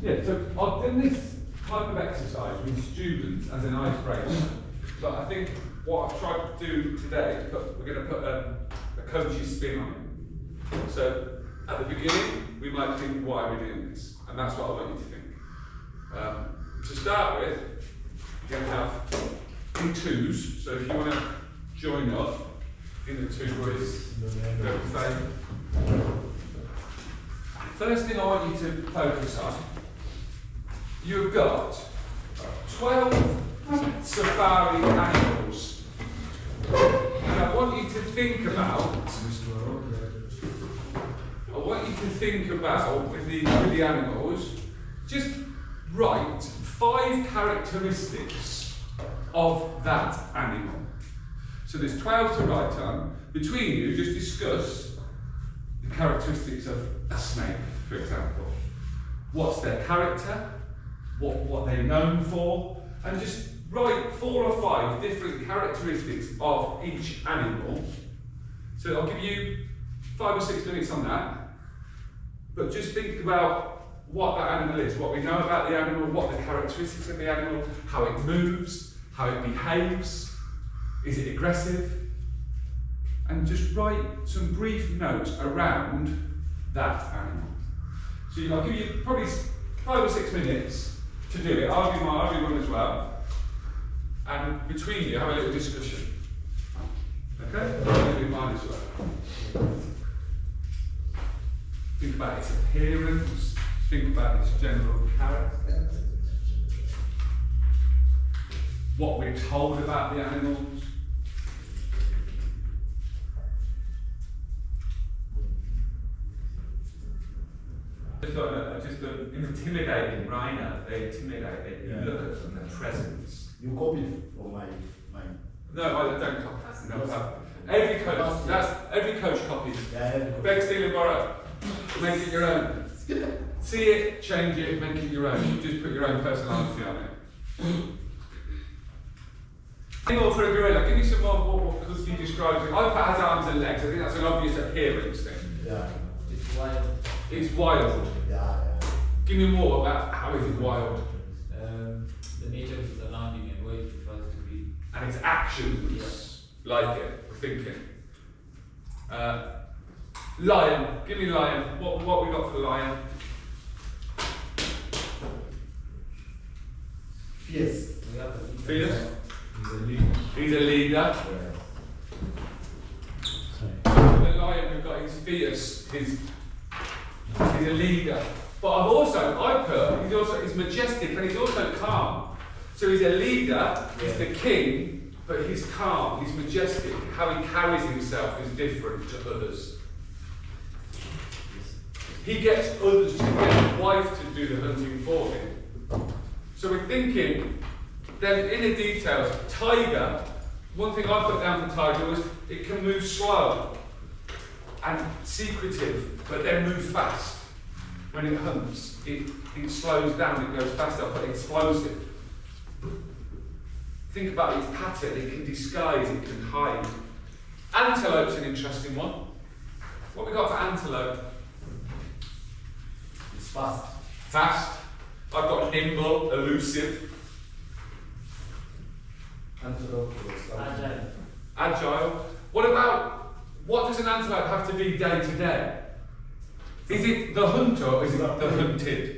Yeah, so I've done this type of exercise with students as an icebreaker, but I think what I've tried to do today is we're going to put a coach's spin on it. So at the beginning, we might think, why are we doing this? And that's what I want you to think. To start with, you're going to have in twos, so if you want to join up in the two groups, go the same. First thing I want you to focus on, you've got 12 safari animals. And I want you to think about, with the animals, just write 5 characteristics of that animal. So there's 12 to write on. Between you, just discuss the characteristics of a snake, for example. What's their character? What they're known for? And just write 4 or 5 different characteristics of each animal. So I'll give you 5 or 6 minutes on that. But just think about what that animal is, what we know about the animal, what the characteristics of the animal, how it moves, how it behaves, is it aggressive? And just write some brief notes around that animal. So I'll give you probably 5 or 6 minutes to do it. I'll do one as well. And between you, have a little discussion. Okay? I'll do mine as well. Think about its appearance, think about its general character, what we're told about the animals. Just an intimidating rhino, they intimidate, you look at them, their presence. You copy from mine. No, I don't copy. No, every coach copies. Beg, steal and borrow. Make it your own. See it, change it, make it your own. Just put your own personality on it. Or for a gorilla, give me some more because you described it. I've has arms and legs. I think that's an obvious appearance thing. Yeah. It's wild. It's wild. Yeah. Give me more about how is it wild. The nature is alarming and way too fast to be. And its actions, like it, we're thinking. Lion, give me lion. What we got for lion? Fierce. Fierce? He's a leader. The lion we've got is fierce. He's a leader. But he's majestic and he's also calm. So he's a leader, he's the king, but he's calm, he's majestic. How he carries himself is different to others. He gets others to get his wife to do the hunting for him. So we're thinking, then in the details, tiger, one thing I put down for tiger was it can move slow and secretive, but then move fast. When it hunts, it slows down, it goes faster, but explosive. Think about its pattern, it can disguise, it can hide. Antelope's an interesting one. What have we got for antelope? It's fast. Fast. I've got nimble, elusive. Antelope. Agile. Agile. What does an antelope have to be day to day? Is it the hunter or is it the hunted?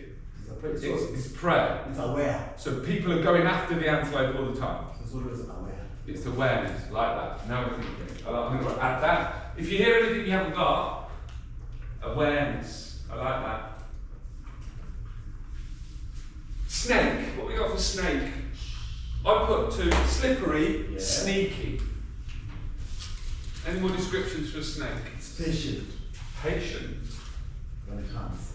It's prey. It's aware. So people are going after the antelope all the time. It's always aware. It's awareness, like that. Now we're thinking. I'm going to add that. If you hear anything you haven't got, awareness. I like that. Snake. What we got for snake? I put 2. Slippery, sneaky. Any more descriptions for a snake? It's patient. Patient. When it comes.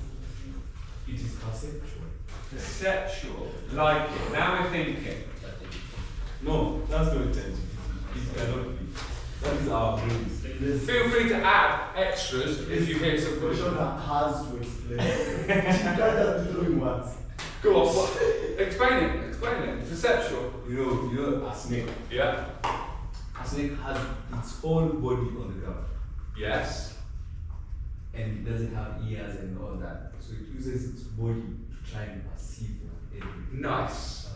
It is perceptual. Perceptual. Like it. Now we're thinking. No, that's no intention. It cannot be. That is our brains. Feel free to add extras if you hear some Question question. has to explain. She doesn't do it once. Go on. What? Explain it. Perceptual. You know, a snake. Yeah. A snake has its own body on the ground. Yes. and it doesn't have ears and all that. So it uses its body to try and perceive everything. Nice.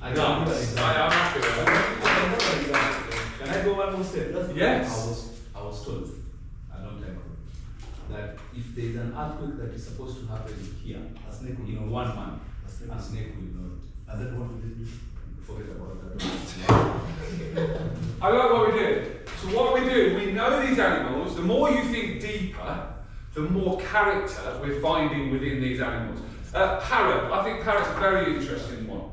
I can give an Nice. example. I am happy with that. Can I go one more step? Yes. I was told a long time ago that if there is an earthquake that is supposed to happen here, A snake will in 1 month, A snake a snake will know it. And then what did you do? Forget about that. I like what we do. So what we do, we know these animals. The more you think deeper, the more character we're finding within these animals. Parrot. I think parrot's a very interesting one.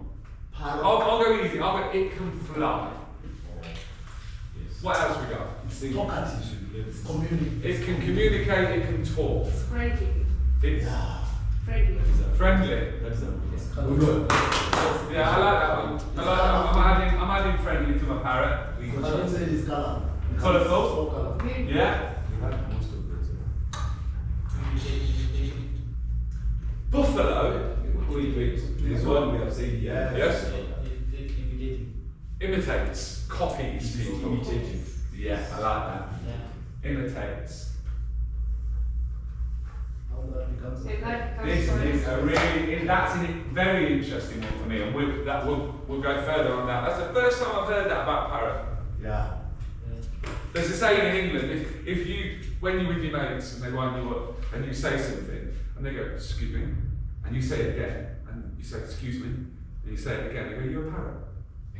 Parrot. I'll go easy. I'll go, it can fly. Yes. What else we got? Talkative. It's community. It can communicate, it can talk. It's friendly. It's Friendly. friendly. That is a We good. Yeah, I like that one. I like that one. I'm adding friendly to my parrot. We I don't say it's color. Colourful? So colorful. Yeah. have most of those. Buffalo. Wait. There's one we have said here. Yes. Imitating. Imitates. Copies people. Imitating. Yeah, I like that. Yeah. Imitates. How that becomes And that comes This from- is a really, that's a very interesting one for me, and we'll go further on that. That's the first time I've heard that about parrot. Yeah. There's a saying in England, if you, when you're with your mates and they wind you up and you say something, and they go, excuse me, and you say it again, and you say, excuse me, and you say it again, they go, you're a parrot.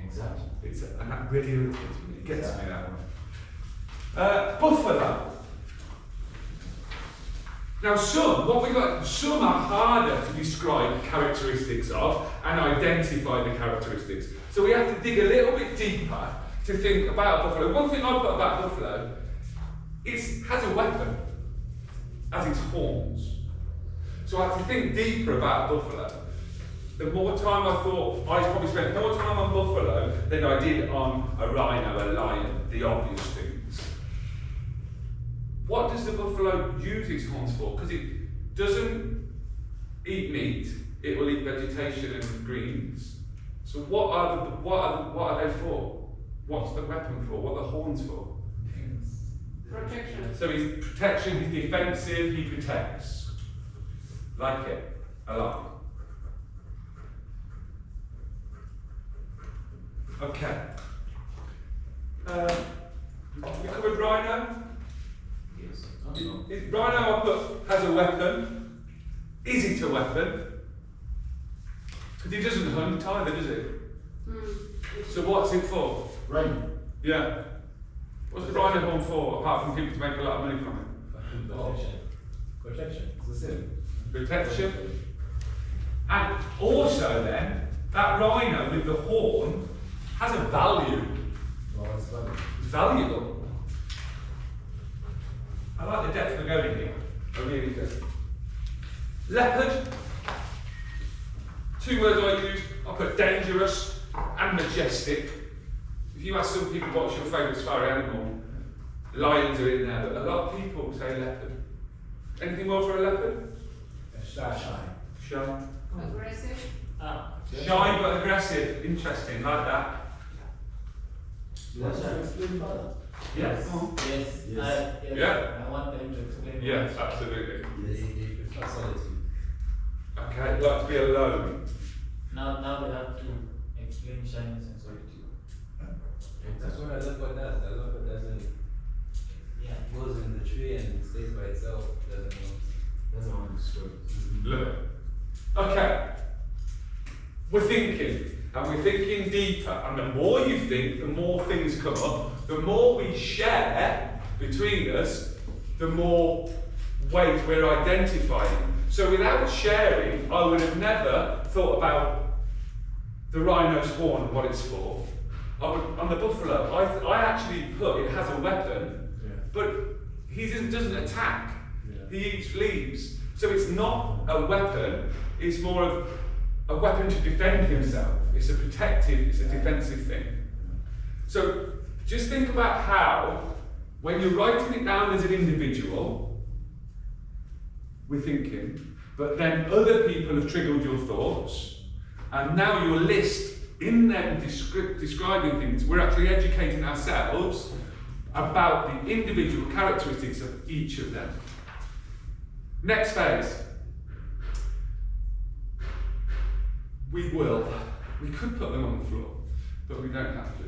Exactly. And that really irritates me, it gets me that way. Buffalo. Now some are harder to describe characteristics of and identify the characteristics. So we have to dig a little bit deeper to think about buffalo. One thing I put about buffalo, it has a weapon as its horns. So I had to think deeper about buffalo. The more time I thought, I probably spent more time on buffalo than I did on a rhino, a lion, the obvious things. What does the buffalo use its horns for? Because it doesn't eat meat, it will eat vegetation and greens. So what are they for? What's the weapon for? What are the horns for? Protection. So he's protection, he's defensive, he protects. Like it. I like it. Okay. We covered rhino. Yes. Rhino I put has a weapon. Is it a weapon? Because he doesn't hunt either, does it? So what's it for? Right. Yeah. What's the rhino horn for, apart from people to make a lot of money from it? Protection. Protection. It's the same. Protection. And also then, that rhino with the horn has a value. Oh, it's funny. It's valuable. I like the depth of going here. I really do. Leopard. 2 words I use. I put dangerous and majestic. If you ask some people what's your favourite safari animal, lions are in there, but a lot of people say leopard. Anything more for a leopard? Shy. Shy. Aggressive. Shy but aggressive. Interesting, like that. You want to explain further? Yes. Oh. Yes. Yes. Yes. Yeah. I want them to explain. Yes, absolutely. They prefer solitude. Okay, like to be alone. Now they have to explain shyness and solitude. That's what I love about that. I love it doesn't Yeah. goes in the tree and stays by itself. Doesn't want to destroy. Look. Okay. We're thinking, and we're thinking deeper, and the more you think, the more things come up, the more we share between us, the more weight we're identifying. So without sharing, I would have never thought about the rhino's horn and what it's for. On the buffalo, I actually put it has a weapon, but he doesn't attack. He eats leaves. So it's not a weapon, it's more of a weapon to defend himself. It's a protective, it's a defensive thing. So just think about how, when you're writing it down as an individual, we're thinking, but then other people have triggered your thoughts, and now your list in them describing things, we're actually educating ourselves about the individual characteristics of each of them. Next phase. We could put them on the floor, but we don't have to.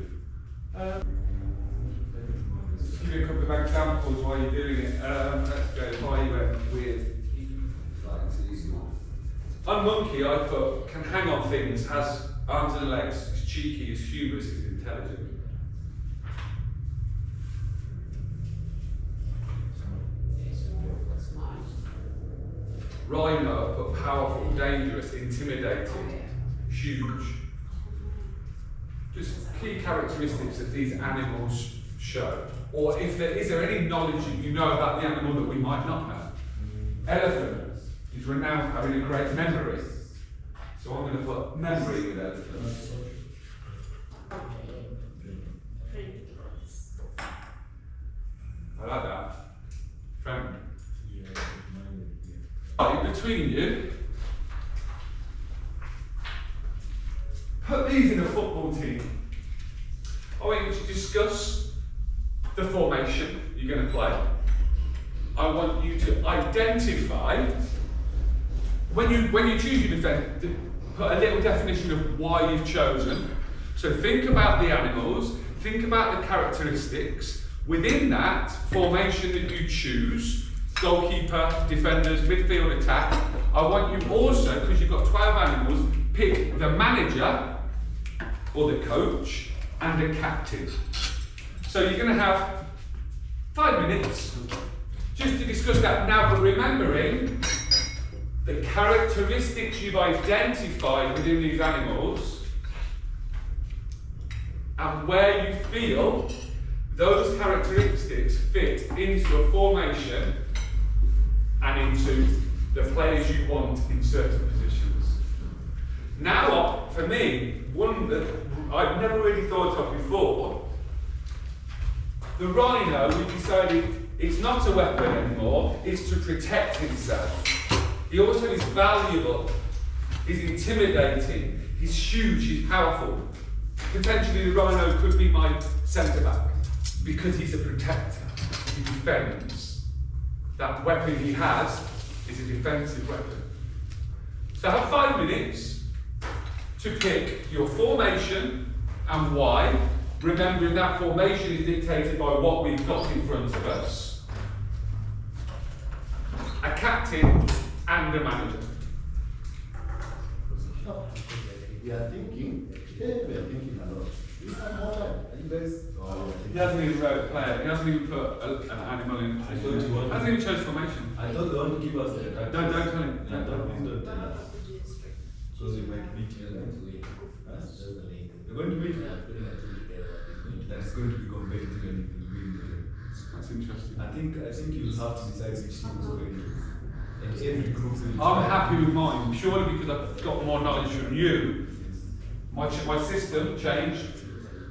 Just give you a couple of examples while you're doing it. Let's go. Why you went with. On monkey, I put can hang on things, has arms and legs, is cheeky, is humorous, is intelligent. Rhino, I put powerful, dangerous, intimidating, huge. Just key characteristics that these animals show. Or is there any knowledge that you know about the animal that we might not know? Elephant is renowned for having a great memory. So I'm going to put memory with elephant. I like that. Friend. Right, between you, put these in a football team. I want you to discuss the formation you're going to play. I want you to identify, when you choose your defence, put a little definition of why you've chosen. So think about the animals, think about the characteristics. Within that formation that you choose, goalkeeper, defenders, midfield, attack, I want you also, because you've got 12 animals, pick the manager or the coach and the captain. So you're going to have 5 minutes just to discuss that now, but remembering the characteristics you've identified within these animals and where you feel those characteristics fit into a formation and into the players you want in certain positions. Now, for me, one that I've never really thought of before, the rhino, we decided it's not a weapon anymore, it's to protect himself. He also is valuable, he's intimidating, he's huge, he's powerful. Potentially the rhino could be my centre back because he's a protector, he defends. That weapon he has is a defensive weapon. So have 5 minutes to pick your formation and why, remembering that formation is dictated by what we've got in front of us, a captain and a manager. We are thinking a lot. We have more time. Are you guys? He hasn't even wrote a player, he hasn't even put an animal in. I thought you wanted- Hasn't even chose formation. I thought they want to give us the Don't tell him. Please don't tell us. Because we might beat you. They're going to win. That's going to be competitive and it will win. That's interesting. I think you will have to decide which team is going to. And every group will. I'm happy with mine, purely because I've got more knowledge from you. My system changed,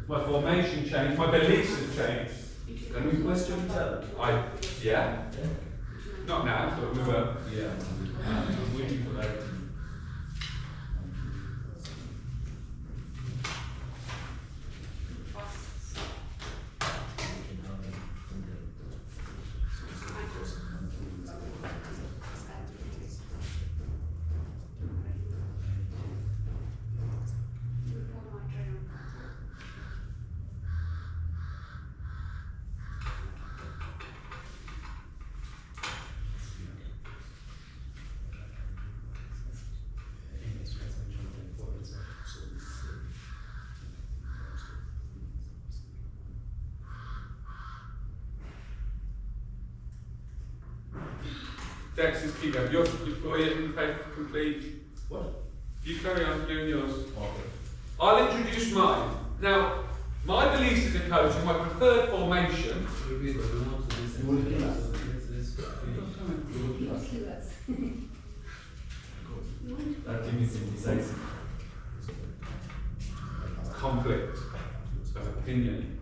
my formation changed, my beliefs have changed. Can we question each other? Yeah. Not now, but we will. Yeah. I'm waiting for that. Dex is keep going. You've got it in paper complete. What? You carry on doing yours. Okay. I'll introduce mine. Now, my beliefs as a coach is my preferred formation. You will kill us. That team is indecisive. Conflict of opinion.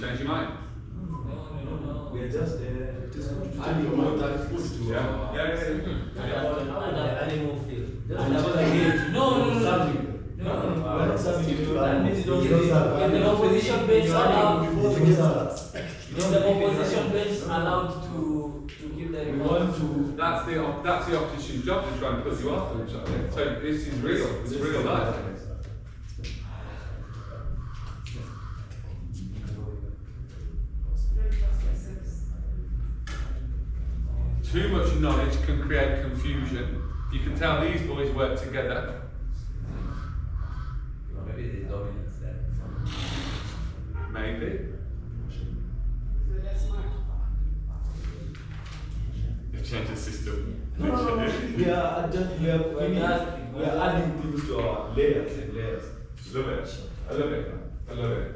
change your mind? No. We are just Just adding more tactics to Yeah. our. Yeah. Animal field. No. We're not serving you to animals. Can the opposition base allowed? Before The opposition base allowed to give We them. want to. That's the opposition job to try and put you off them. So this is real. It's real life. Too much knowledge can create confusion. You can tell these boys work together. Maybe the dominance there. Maybe. So that's much. You've changed the system. No. We are adding things to our layers and layers. Love it. I love it. I love it.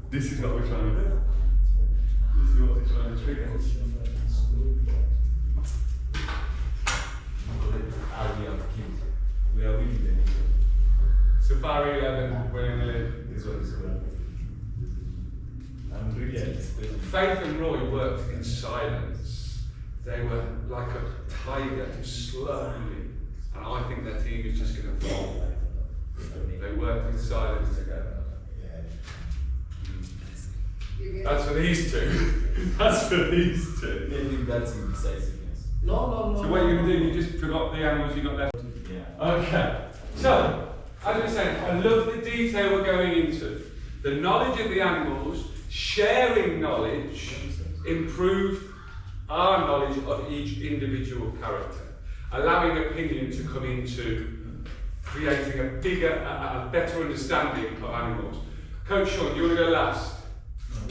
This is what we're trying to do. This is what we're trying to trigger. We have killed. We are winning the game. Safari 11, we're in the lead. This one is good. I'm really anticipating. Faith and Roy worked in silence. They were like a tiger, slowly. And I think their team is just going to fall. They worked in silence together. That's for these two. That's for these two. I think that's indecisiveness. No. So what are you going to do? You just forgot the animals you got left. Yeah. Okay. So, as I was saying, I love the detail we're going into. The knowledge of the animals, sharing knowledge, improved our knowledge of each individual character, allowing opinion to come into creating a bigger, a better understanding of animals. Coach Sean, you want to go last?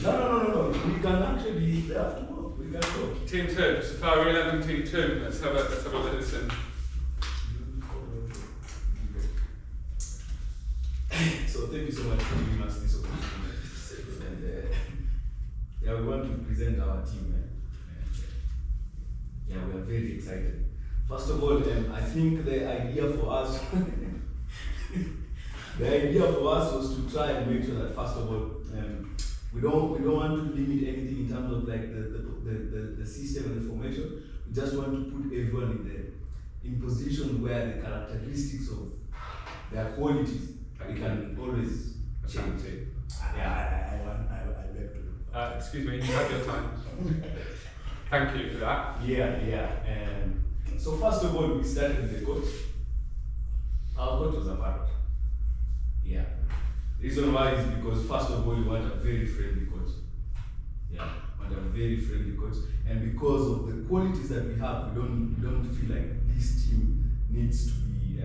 No. We can actually. They have to go. We can go. Team 2, Safari 11, Team 2. Let's have a listen. So thank you so much for giving us this opportunity. And yeah, we want to present our team. Yeah, we are very excited. First of all, I think the idea for us, was to try and make sure that first of all, we don't want to limit anything in terms of like the system and the formation. We just want to put everyone in position where the characteristics of their qualities we can always change. I beg to. Excuse me, you have your time. Thank you for that. Yeah. So first of all, we started with the coach. Our coach was a parrot. Yeah. Reason why is because first of all, we want a very friendly coach. Yeah, want a very friendly coach, and because of the qualities that we have, we don't feel like this team needs to be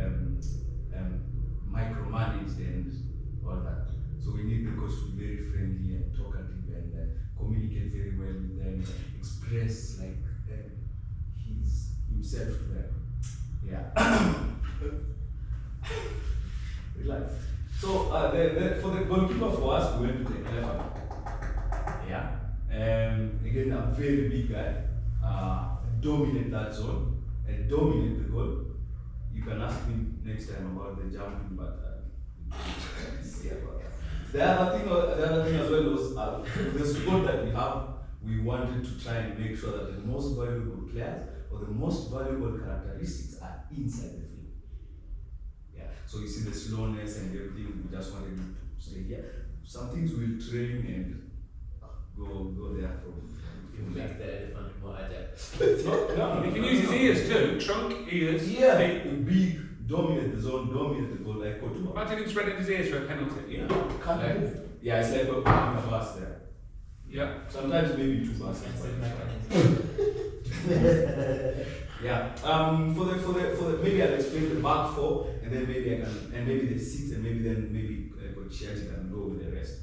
micromanaged and all that. So we need the coach to be very friendly and talkative and communicate very well with them, express like himself to them. Yeah. Relax. So for the goalkeeper for us, we went to the elephant. Yeah. Again, a very big guy. Dominate that zone and dominate the goal. You can ask me next time about the jumping, but see about that. The other thing as well was the squad that we have. We wanted to try and make sure that the most valuable players or the most valuable characteristics are inside the field. Yeah. So you see the slowness and everything. We just wanted to say, yeah, some things we'll train and go there from. Make the elephant more agile. No, he can use his ears too. Trunk, ears, Yeah, feet. big, dominate the zone, dominate the goal like coach. Imagine him spreading his ears for a penalty. Yeah. Can't move. Yeah, it's like a bus there. Yeah. Sometimes maybe two buses. Yeah. For the maybe I'll explain the back four, and then maybe I can, and maybe the six, and maybe Coach Chiachi can go with the rest.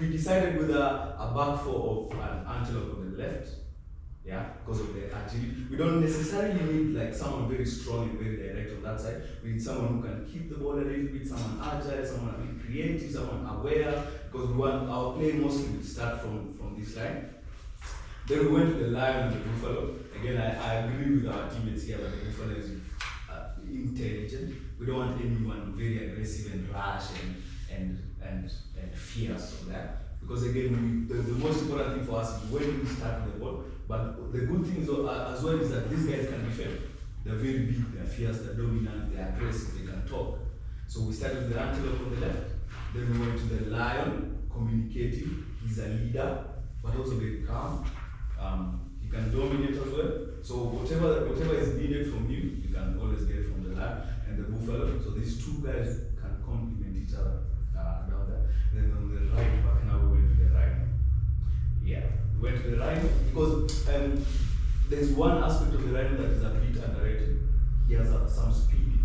We decided with a back four of an antelope on the left. Yeah, because of the agility. We don't necessarily need like someone very strong and very direct on that side. We need someone who can keep the ball a little bit, someone agile, someone a bit creative, someone aware, because we want our play mostly will start from this line. Then we went to the lion and the buffalo. Again, I agree with our teammates here that the buffalo is intelligent. We don't want anyone very aggressive and rash and fierce on that. Because again, the most important thing for us is when we start with the ball. But the good thing is, as well is that these guys can defend. They're very big, they're fierce, they're dominant, they're aggressive, they can talk. So we started with the antelope on the left. Then we went to the lion, communicative. He's a leader, but also very calm. He can dominate as well. So whatever is needed from him, you can always get from the lion and the buffalo. So these two guys can complement each other down there. Then on the right back now we went to the right. Yeah, we went to the right because there's one aspect of the rhino that is a bit underrated. He has some speed.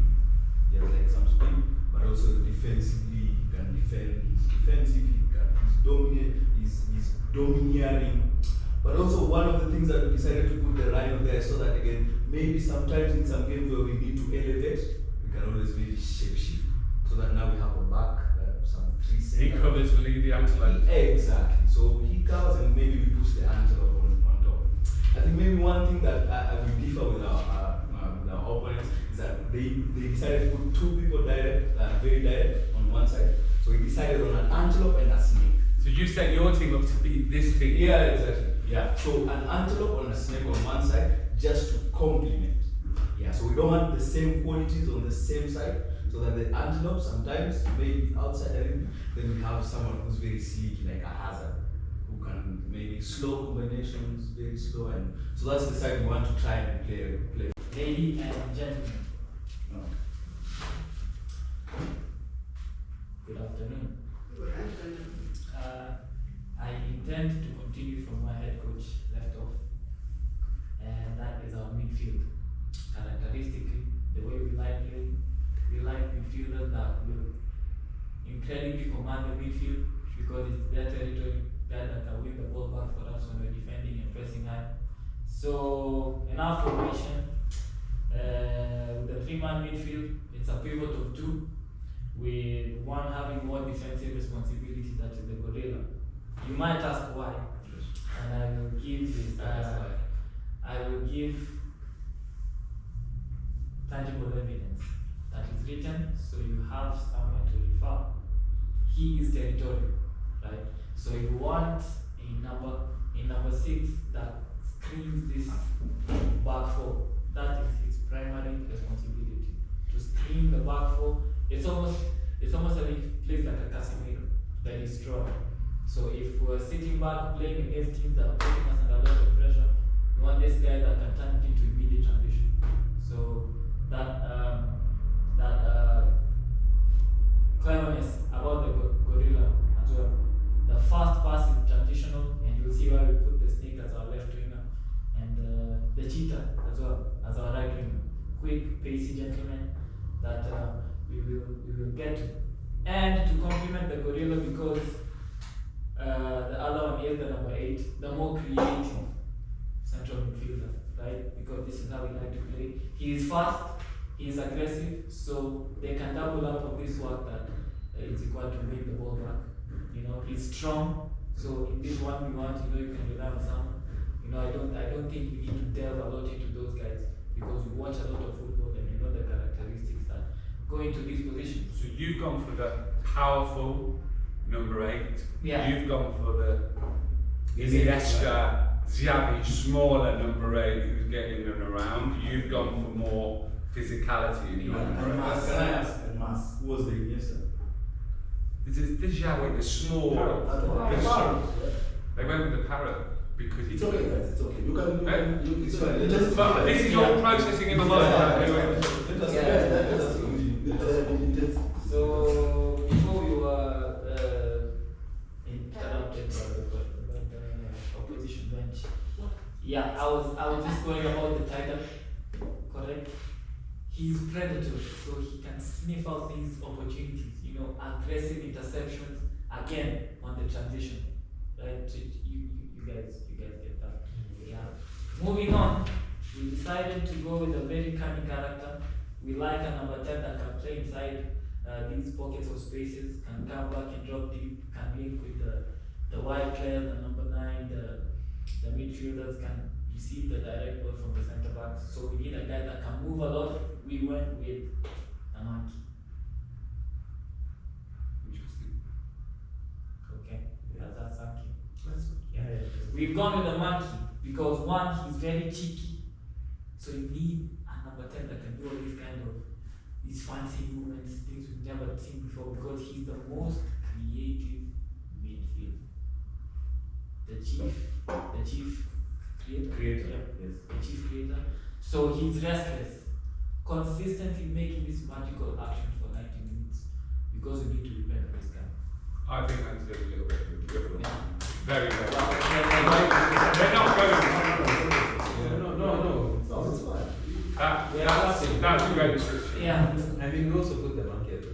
He has like some speed, but also defensively he can defend. He's defensive. He's dominant. He's domineering. But also one of the things that we decided to put the rhino there so that again maybe sometimes in some games where we need to elevate, we can always maybe shape shift so that now we have a back some 3 seconds. He covers to lead the antelope. Exactly. So he covers and maybe we push the antelope on top. I think maybe one thing that we differ with our opponents is that they decided to put 2 people direct, very direct on one side. So we decided on an antelope and a snake. So you set your team up to be this team? Yeah, exactly. Yeah. So an antelope and a snake on one side just to complement. Yeah. So we don't want the same qualities on the same side. So that the antelope sometimes maybe outside a little, then we have someone who's very sleek like a hazard, who can maybe slow combinations, very slow, and so that's the side we want to try and play. Ladies and gentlemen, No. good afternoon. Good afternoon. I intend to continue from where head coach left off, and that is our midfield. Characteristically, the way we like playing, we like midfielders that will incredibly command the midfield because it's their territory, guys that can win the ball back for us when we're defending and pressing high. So in our formation, with the 3-man midfield, it's a pivot of 2, with one having more defensive responsibility, that is the gorilla. You might ask why, and I will give tangible evidence that is written, so you have somewhere to refer. He is territorial, right? So you want a number 6 that screens this back 4. That is his primary responsibility, to screen the back 4. It's almost like he plays like a Casemiro, that is strong. So if we're sitting back playing against teams that are putting us under a lot of pressure, we want this guy that can turn it into immediate transition. So that cleverness about the gorilla as well. The fast pass is transitional, and you'll see why we put the snake as our left winger, and the cheetah as well as our right winger. Quick, pacey gentlemen that we will get to. And to complement the gorilla, because the other one is the number 8, the more creative central midfielder, right? Because this is how we like to play. He is fast, he is aggressive, so they can double up on this work that is required to win the ball back. You know, he's strong, so in this 1v1, you can rely on someone. I don't think we need to delve a lot into those guys because we watch a lot of football and you know the characteristics that go into these positions. So you've gone for the powerful number 8. Yeah. You've gone for the Iniesta, Xavi, smaller number 8 who's getting them around. You've gone for more physicality in your number 8. Can I ask? Who was the Iniesta? This is the Xavi, the small. They went with the parrot because It's okay, guys. It's okay. You can. It's fine. Let us. But this is all processing in the mind. So before we were interrupted by the opposition bench, I was just going about the title. he's predatory, so he can sniff out these opportunities, aggressive interceptions, again, on the transition, right? So you guys get that. Yeah. Moving on, we decided to go with a very cunning character. We like a number 10 that can play inside these pockets of spaces, can come back and drop deep, can link with the wide players, the number 9, the midfielders can receive the direct ball from the centre backs. So we need a guy that can move a lot. We went with a monkey. Interesting. Okay, that's monkey. That's Yeah. We've gone with a monkey because one, he's very cheeky. So you need a number 10 that can do all these fancy movements, things we've never seen before, because he's the most creative midfield. The chief creator. Yes. The chief creator. So he's restless, consistently making this magical action for 90 minutes because we need to depend on this guy. I think that's a little bit of a dribble. Yeah. Very, very. Well, They're not going. No, it's fine. That's a great description. yeah. I mean, we also put the monkey at the 10.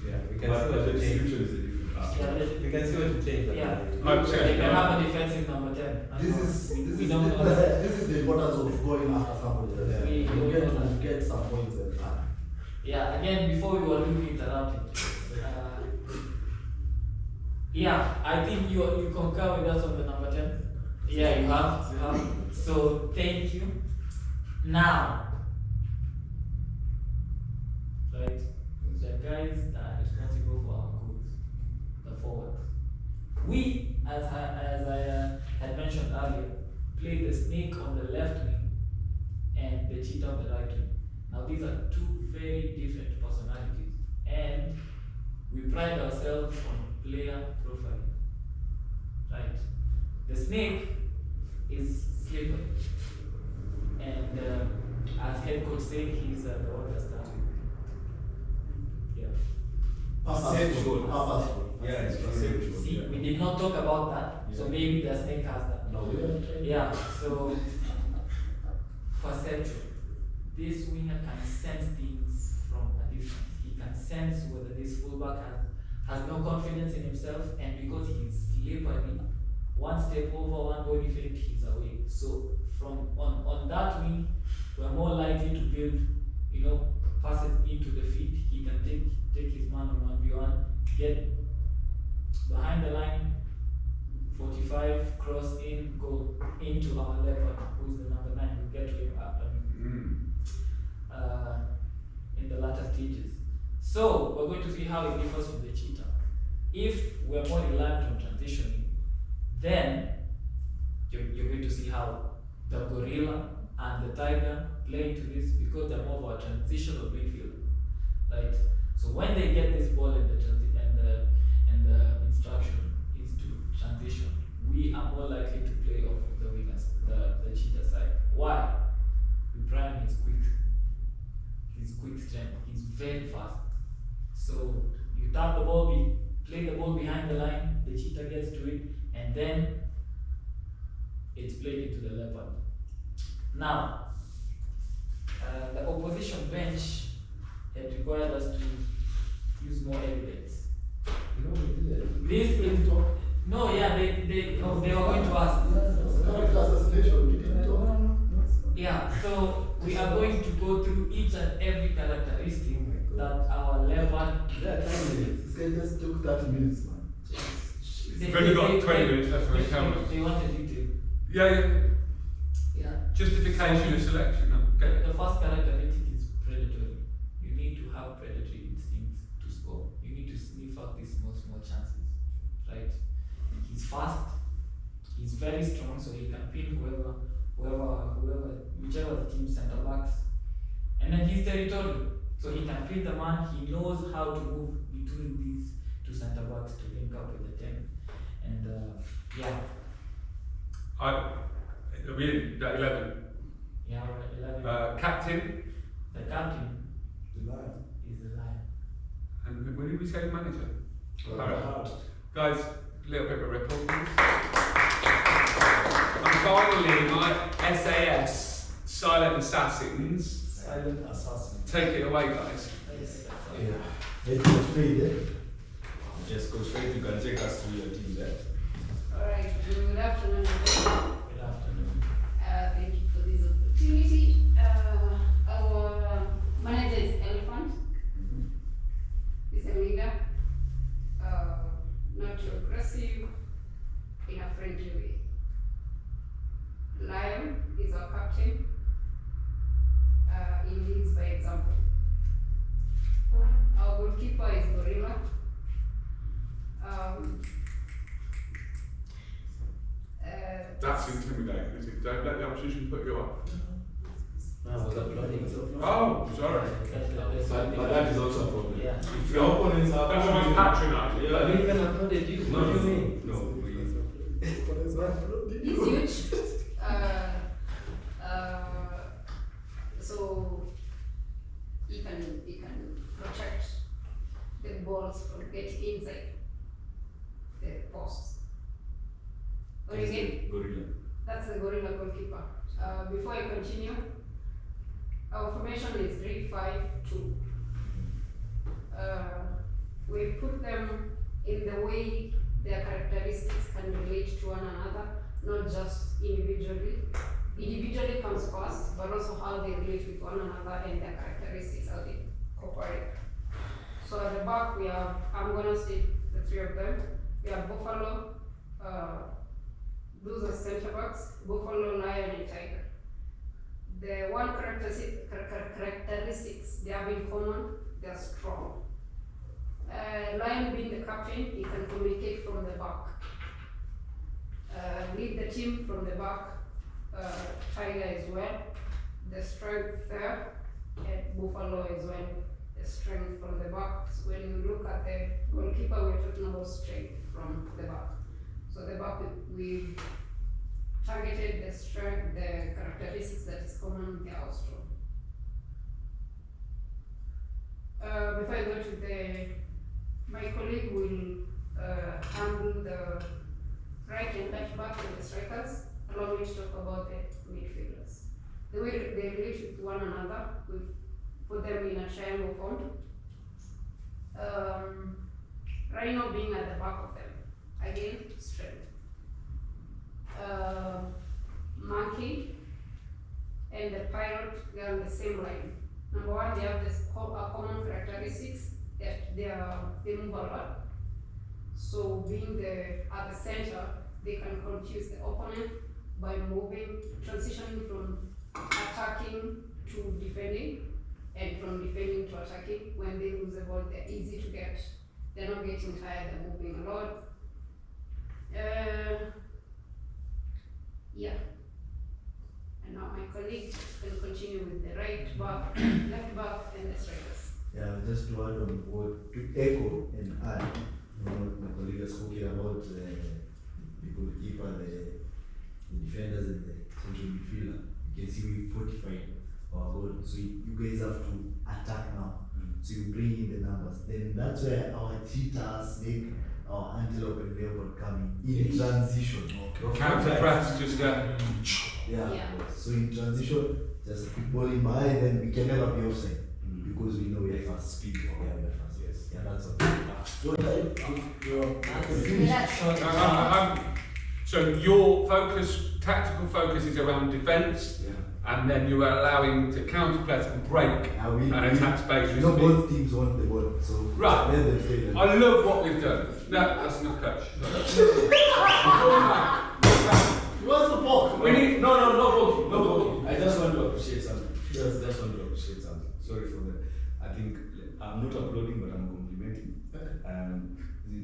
Yeah, we can But see the what to change. description is a different aspect. Yeah, We can see what to change. Yeah. Okay. They can have a defensive number 10. I know. We don't know. This is the importance of going after somebody else. We You don't get some points at time. Yeah, again, before we were really interrupted. Yeah, I think you concur with us on the number 10. Yeah, you have. So thank you. Now, right, the guys that are responsible for our goals, the forwards. We, as I had mentioned earlier, play the snake on the left wing and the cheetah on the right wing. Now these are two very different personalities, and we pride ourselves on player profile. Right? The snake is slippery, and as head coach said, he's the one that starts with. Yeah. Purposeful. Yeah, it's conceptual. See, we did not talk about that, so Yeah. maybe the snake has that. No, we are. Yeah, so perceptual. This winger can sense things from a distance. He can sense whether this fullback has no confidence in himself, and because he's slippery, one step over, one body feint, he's away. So from on that wing, we're more likely to build, passes into the feet. He can take his man on 1v1, get behind the line, 45, cross in, go into our leopard, who's the number 9. We'll get to him in the latter stages. So we're going to see how it differs from the cheetah. If we're more reliant on transitioning, then you're going to see how the gorilla and the tiger play into this, because they're more of a transitional midfield, right? So when they get this ball in the and the instruction is to transition, we are more likely to play off of the wingers, the cheetah side. Why? We prime his quick strength. He's very fast. So you tap the ball, play the ball behind the line, the cheetah gets to it, and then it's played into the leopard. Now, the opposition bench had required us to use more evidence. No, we didn't. This is no, yeah, they were going to ask. Character assassination, we didn't talk. Yeah, so we are going to go through each and every characteristic that our leopard. Yeah, 10 minutes. They just took 30 minutes, man. They, We've only got 20 minutes left on the camera. They wanted you to. Yeah. Yeah. Justification of selection. Okay. The first characteristic is predatory. You need to have predatory instincts to score. You need to sniff out these small chances, right? He's fast. He's very strong, so he can pin whichever team centre backs. And then he's territorial, so he can pin the man. He knows how to move between these two centre backs to link up with the 10. And yeah. We're at 11. Yeah, we're at 11. Captain. The captain The lion. is the lion. And when did we say manager? Hard. Guys, a little bit of a ripple. And finally, my SAS, Silent Assassins. Silent assassin. Take it away, guys. Yeah. Let's go straight, eh? Just go straight. You can take us through your team there. Alright, good afternoon, everyone. Good afternoon. Thank you for this opportunity. Our manager is Elephant. He's a leader. Not too aggressive, in a friendly way. Lion is our captain. He leads by example. Our goalkeeper is Gorilla. That's intimidating, is it? Don't let the opposition put you off. No, I was applauding. Oh, sorry. But that is also a problem. Yeah. If your opponents are That's why I'm patronising. But we even applauded you. No, What do you mean? no. He's huge. So he can protect the balls from getting inside the post. What again? Gorilla. That's the Gorilla goalkeeper. Before I continue, our formation is 3-5-2. We put them in the way their characteristics can relate to one another, not just individually. Individually comes first, but also how they relate with one another and their characteristics, how they cooperate. So at the back we have, I'm gonna state the three of them. We have Buffalo, those are center backs, Buffalo, Lion, and Tiger. The one characteristics they have in common, they are strong. Lion being the captain, he can communicate from the back. Lead the team from the back, Tiger as well. The strength there, and Buffalo as well. The strength from the back. So when you look at the goalkeeper, we're talking about strength from the back. So the back, we targeted the strength, the characteristics that is common, they are strong. Before I go to my colleague will handle the right and left back and the strikers, allow me to talk about the midfielders. The way they relate with one another, we put them in a triangle form. Rhino being at the back of them, again, strength. Monkey and the pirate, they are on the same line. Number one, they have this common characteristics that they move a lot. So being at the center, they can confuse the opponent by moving, transitioning from attacking to defending, and from defending to attacking. When they lose the ball, they're easy to get. They're not getting tired, they're moving a lot. Yeah. And now my colleague can continue with the right back, left back, and the strikers. Yeah, just to add on what to echo and add, what my colleague has spoken about the goalkeeper, the defenders, and the central midfielder. You can see we fortified our goal. So you guys have to attack now. So you bring in the numbers. Then that's where our cheetah, snake, our antelope, and leopard come in transition. Counter press, just Yeah. So in transition, just keep balling behind, and we can never be offside because we know we have fast speed. Yeah, we have fast. Yes. Yeah, that's all. So your tactical focus is around defence, and then you are allowing to counter press and break and attack space. You know, both teams want the ball, so right. I love what we've done. No, that's enough, coach. What's the ball? We need no booking. I just want to appreciate something. Just want to appreciate something. Sorry for that. I think I'm not applauding, but I'm complimenting.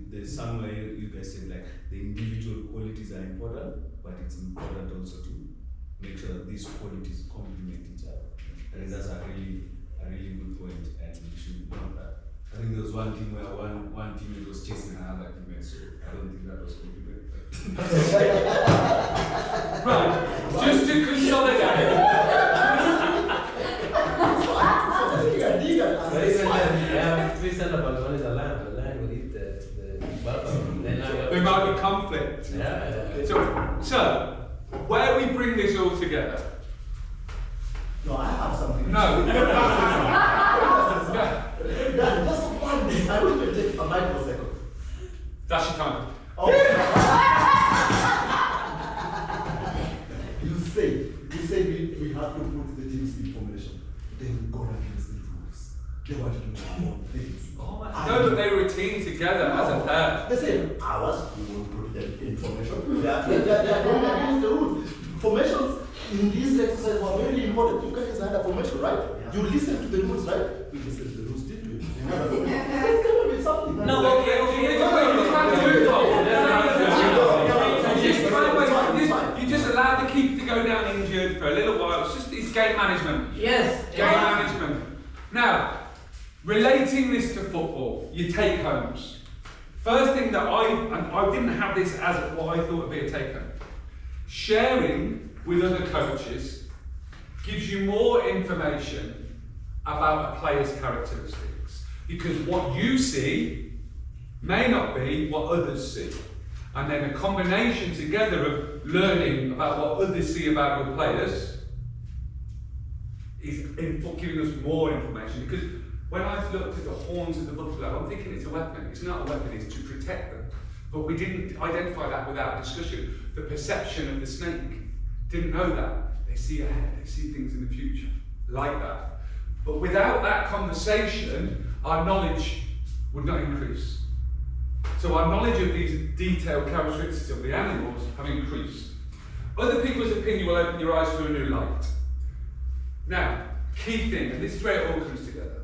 There's somewhere you guys said like the individual qualities are important, but it's important also to make sure that these qualities complement each other. I think that's a really good point, and we should know that. I think there was one team where one team was chasing another team, so I don't think that was compliment. Right, just to consolidate. Three centre backs, one is a lion. The lion will eat the buffalo. There might be conflict. Yeah. So, where we bring this all together. No, I have something. No, Just one day, I will take a microsecond. That's your time. Oh. you say we have to put the teams in formation. Then go against the rules. They want to do their own things. No, but they were a team together as a pair. They say ours, we will put them in formation. They are going against the rules. Formations in this exercise were very important. You guys had a formation, right? Yeah. You listen to the rules, right? We listen to the rules, didn't we? It's going to be something. No, okay. You just allowed the keeper to go down injured for a little while. It's game management. Yes. Game management. Now, relating this to football, your take homes. First thing that I didn't have this as what I thought would be a take home. Sharing with other coaches gives you more information about a player's characteristics, because what you see may not be what others see. And then a combination together of learning about what others see about your players is giving us more information. Because when I looked at the horns of the buffalo, I'm thinking it's a weapon. It's not a weapon, it's to protect them. But we didn't identify that without discussion. The perception of the snake, didn't know that. They see ahead, they see things in the future, like that. But without that conversation, our knowledge would not increase. So our knowledge of these detailed characteristics of the animals have increased. Other people's opinion will open your eyes to a new light. Now, key thing, and this is where it all comes together.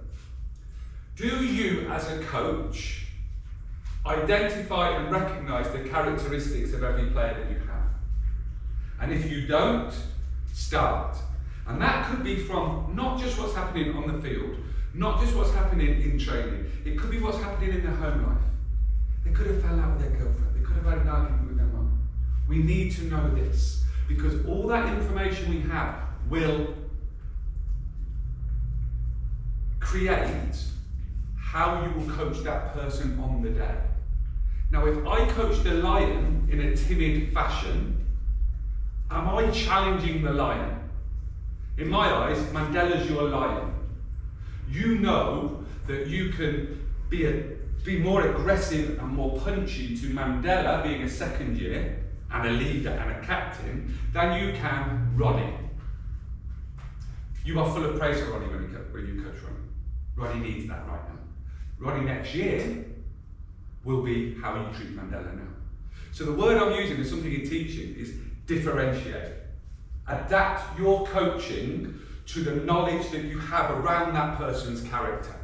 Do you, as a coach, identify and recognise the characteristics of every player that you have? And if you don't, start. And that could be from not just what's happening on the field, not just what's happening in training, it could be what's happening in their home life. They could have fell out with their girlfriend, they could have had an argument with their mum. We need to know this, because all that information we have will create how you will coach that person on the day. Now, if I coach the lion in a timid fashion, am I challenging the lion? In my eyes, Mandela's your lion. You know that you can be more aggressive and more punchy to Mandela, being a second year, and a leader and a captain, than you can Ronnie. You are full of praise for Ronnie when you coach Ronnie. Ronnie needs that right now. Ronnie next year will be how you treat Mandela now. So the word I'm using is something in teaching is differentiate. Adapt your coaching to the knowledge that you have around that person's character.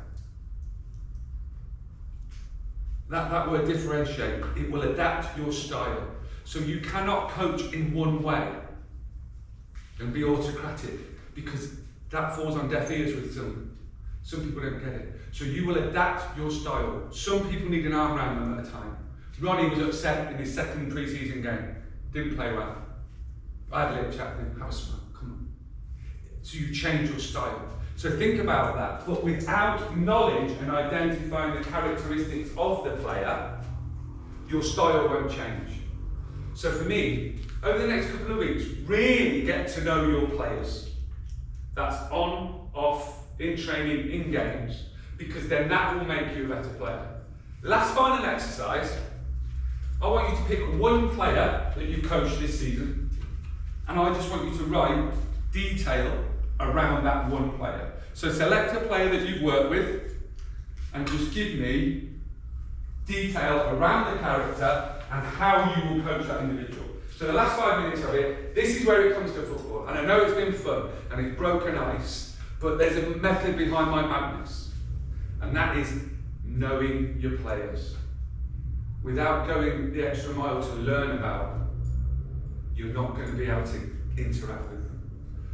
That word differentiate, it will adapt your style. So you cannot coach in one way and be autocratic, because that falls on deaf ears with some people don't get it. So you will adapt your style. Some people need an arm around them at a time. Ronnie was upset in his second pre-season game. Didn't play well. I had a little chat with him. Have a smoke, come on. So you change your style. So think about that. But without knowledge and identifying the characteristics of the player, your style won't change. So for me, over the next couple of weeks, really get to know your players. That's on, off, in training, in games, because then that will make you a better player. Last final exercise, I want you to pick one player that you've coached this season, and I just want you to write detail around that one player. So select a player that you've worked with, and just give me detail around the character and how you will coach that individual. So the last 5 minutes of it, this is where it comes to football. And I know it's been fun, and it's broken ice, but there's a method behind my madness. And that is knowing your players. Without going the extra mile to learn about them, you're not going to be able to interact with them.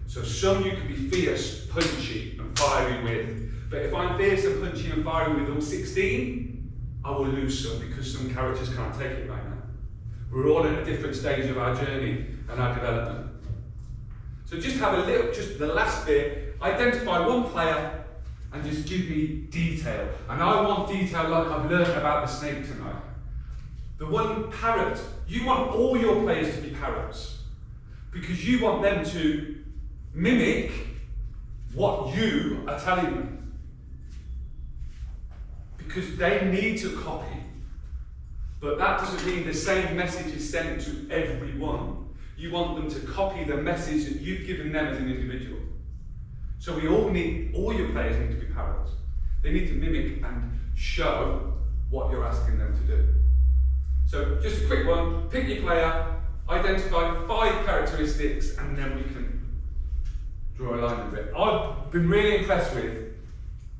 So some you can be fierce, punchy and fiery with, but if I'm fierce and punchy and fiery with all 16, I will lose some, because some characters can't take it right now. We're all at a different stage of our journey and our development. So just have a little, just the last bit, identify one player and just give me detail. And I want detail like I've learned about the snake tonight. The one parrot, you want all your players to be parrots, because you want them to mimic what you are telling them. Because they need to copy. But that doesn't mean the same message is sent to everyone. You want them to copy the message that you've given them as an individual. So all your players need to be parrots. They need to mimic and show what you're asking them to do. So just a quick one, pick your player, identify 5 characteristics, and then we can draw a line under it. I've been really impressed with,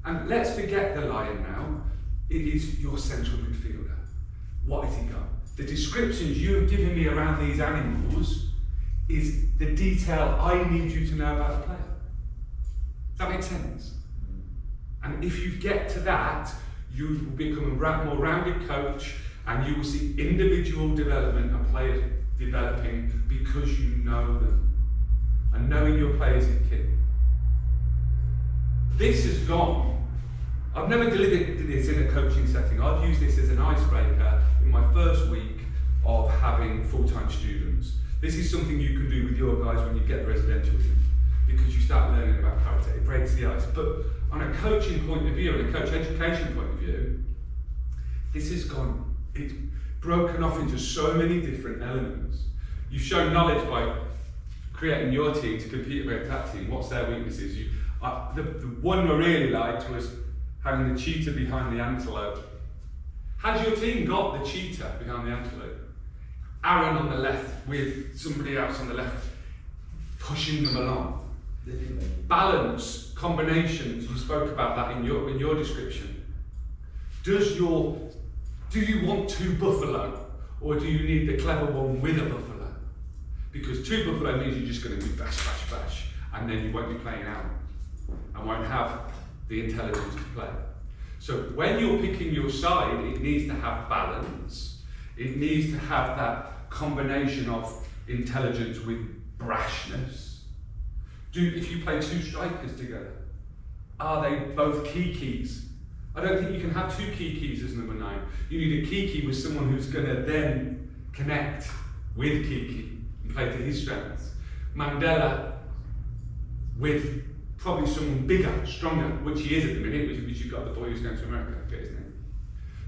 and let's forget the lion now, it is your central midfielder. What has he got? The descriptions you have given me around these animals is the detail I need you to know about the player. Does that make sense? And if you get to that, you will become a more rounded coach, and you will see individual development of players developing because you know them. And knowing your players is key. This has gone. I've never delivered this in a coaching setting. I've used this as an icebreaker in my first week of having full-time students. This is something you can do with your guys when you get residential, because you start learning about character. It breaks the ice. But on a coaching point of view, and a coach education point of view, this has gone, it's broken off into so many different elements. You've shown knowledge by creating your team to compete against that team. What's their weaknesses? The one I really liked was having the cheetah behind the antelope. Has your team got the cheetah behind the antelope? Aaron on the left with somebody else on the left pushing them along. Balance, combinations, you spoke about that in your description. Do you want 2 buffalo, or do you need the clever one with a buffalo? Because 2 buffalo means you're just going to do bash, bash, bash, and then you won't be playing out and won't have the intelligence to play. So when you're picking your side, it needs to have balance. It needs to have that combination of intelligence with brashness. If you play 2 strikers together, are they both kikis? I don't think you can have 2 kikis as number 9. You need a kiki with someone who's going to then connect with Kiki and play to his strengths. Mandela with probably someone bigger, stronger, which he is at the minute, which you've got the boy who's going to America, I forget his name.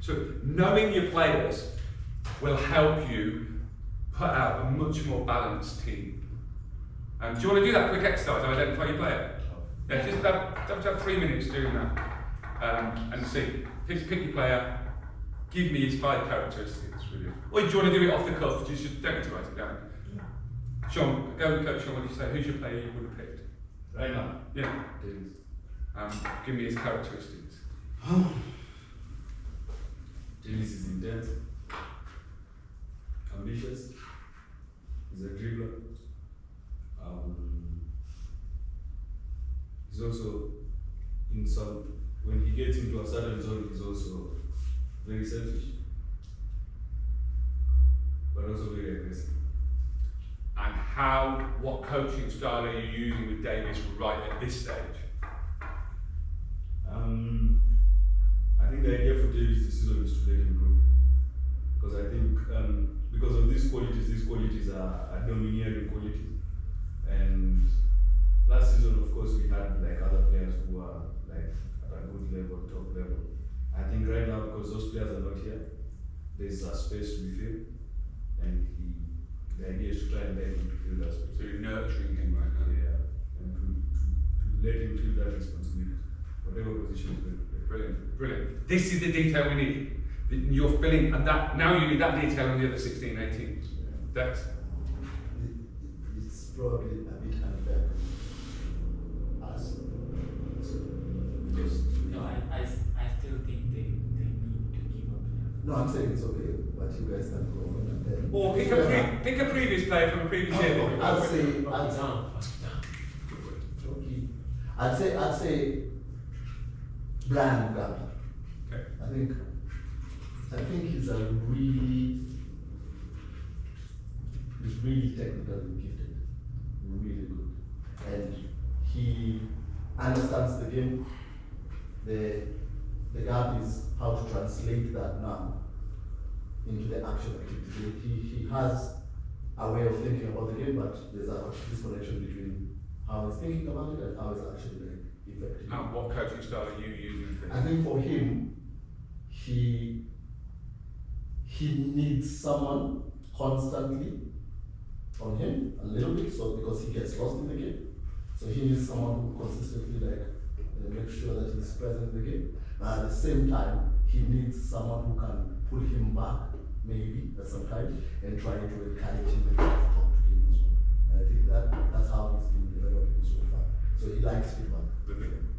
So knowing your players will help you put out a much more balanced team. Do you want to do that quick exercise, identify your player? Yeah, just have 3 minutes doing that. And see, pick your player, give me his 5 characteristics. Really. Or do you want to do it off the cuff? Just don't need to write it down. Sean, go with Coach Sean, what do you say? Who's your player you would have picked? Right now? Yeah. Give me his characteristics. Davis is intense, ambitious, he's a dribbler. He's also when he gets into a certain zone, he's also very selfish, but also very aggressive. And what coaching style are you using with Davis right at this stage? I think the idea for Davis this season is to let him grow. Because I think because of these qualities are domineering qualities. And last season, of course, we had like other players who are like at a good level, top level. I think right now, because those players are not here, there's a space to be filled, and the idea is to try and let him to fill that space. So you're nurturing him right now. Yeah, and to let him feel that responsibility, whatever position he's going to play. Brilliant, brilliant. This is the detail we need. You're filling, and that now you need that detail on the other 16, 18. Dex? It's probably a bit unfair to us. Because No, I still think they need to give up. no, I'm saying it's okay, but you guys can go on and then. Or pick a previous player from a previous year. I'd say, Down. I'd say Brian Mugabe. Okay. I think he's really technically gifted, really good, and he understands the game. The gap is how to translate that now into the actual activity. He has a way of thinking about the game, but there's a disconnection between how how he's thinking about it and how it's actually like effective. And what coaching style are you using for I him? think for him, he needs someone constantly on him a little bit, so because he gets lost in the game. So he needs someone who consistently like make sure that he's present in the game. But at the same time, he needs someone who can pull him back, maybe at some time, and try to encourage him and try to talk to him as well. And I think that's how he's been developing so far. So he likes feedback. Brilliant.